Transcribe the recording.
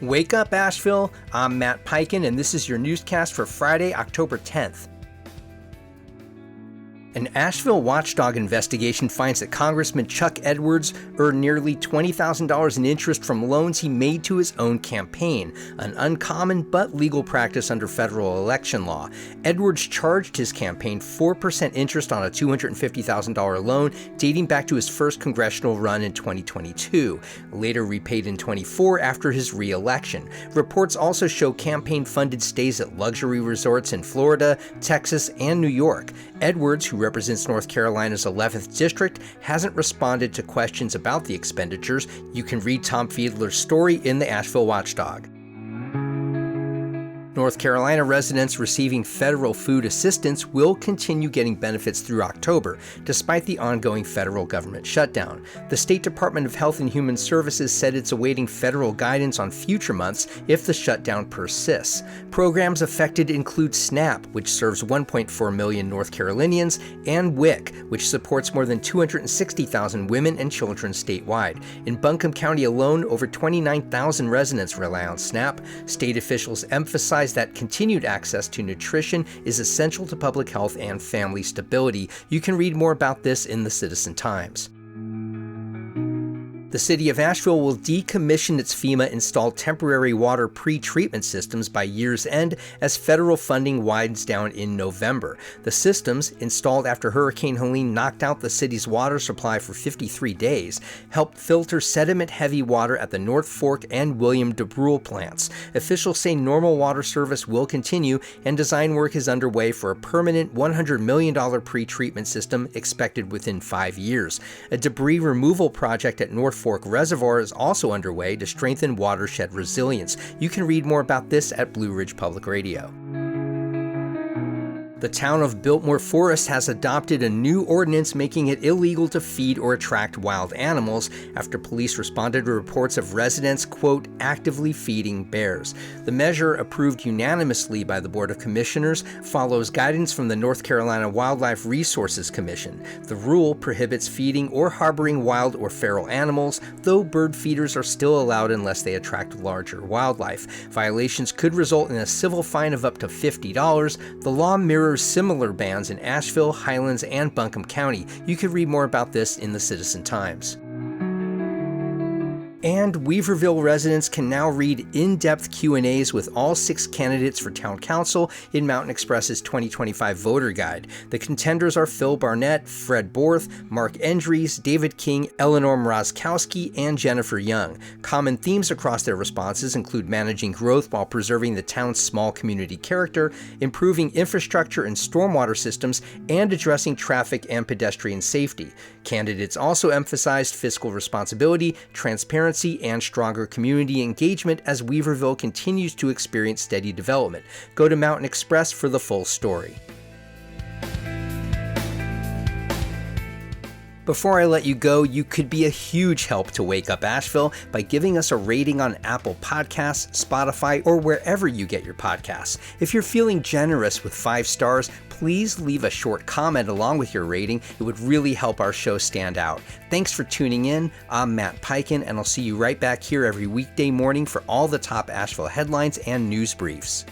Wake up, Asheville! I'm Matt Peiken, and this is your newscast for Friday, October 10th. An Asheville watchdog investigation finds that Congressman Chuck Edwards earned nearly $20,000 in interest from loans he made to his own campaign, an uncommon but legal practice under federal election law. Edwards charged his campaign 4% interest on a $250,000 loan dating back to his first congressional run in 2022, later repaid in 24 after his re-election. Reports also show campaign-funded stays at luxury resorts in Florida, Texas, and New York. Edwards, who represents North Carolina's 11th district, hasn't responded to questions about the expenditures. You can read Tom Fiedler's story in the Asheville Watchdog. North Carolina residents receiving federal food assistance will continue getting benefits through October, despite the ongoing federal government shutdown. The State Department of Health and Human Services said it's awaiting federal guidance on future months if the shutdown persists. Programs affected include SNAP, which serves 1.4 million North Carolinians, and WIC, which supports more than 260,000 women and children statewide. In Buncombe County alone, over 29,000 residents rely on SNAP. State officials emphasize that continued access to nutrition is essential to public health and family stability. You can read more about this in the Citizen Times. The city of Asheville will decommission its FEMA-installed temporary water pre-treatment systems by year's end as federal funding winds down in November. The systems, installed after Hurricane Helene knocked out the city's water supply for 53 days, helped filter sediment-heavy water at the North Fork and William DeBrule plants. Officials say normal water service will continue, and design work is underway for a permanent $100 million pre-treatment system expected within 5 years. A debris removal project at North Fork Reservoir is also underway to strengthen watershed resilience. You can read more about this at Blue Ridge Public Radio. The town of Biltmore Forest has adopted a new ordinance making it illegal to feed or attract wild animals after police responded to reports of residents, quote, actively feeding bears. The measure, approved unanimously by the Board of Commissioners, follows guidance from the North Carolina Wildlife Resources Commission. The rule prohibits feeding or harboring wild or feral animals, though bird feeders are still allowed unless they attract larger wildlife. Violations could result in a civil fine of up to $50. The law mirrors similar bans in Asheville, Highlands, and Buncombe County. You can read more about this in the Citizen Times. And Weaverville residents can now read in-depth Q&As with all 6 candidates for town council in Mountain Express's 2025 voter guide. The contenders are Phil Barnett, Fred Borth, Mark Endries, David King, Eleanor Mrazkowski, and Jennifer Young. Common themes across their responses include managing growth while preserving the town's small community character, improving infrastructure and stormwater systems, and addressing traffic and pedestrian safety. Candidates also emphasized fiscal responsibility, transparency, and stronger community engagement as Weaverville continues to experience steady development. Go to Mountain Express for the full story. Before I let you go, you could be a huge help to Wake Up Asheville by giving us a rating on Apple Podcasts, Spotify, or wherever you get your podcasts. If you're feeling generous with 5 stars, please leave a short comment along with your rating. It would really help our show stand out. Thanks for tuning in. I'm Matt Peiken, and I'll see you right back here every weekday morning for all the top Asheville headlines and news briefs.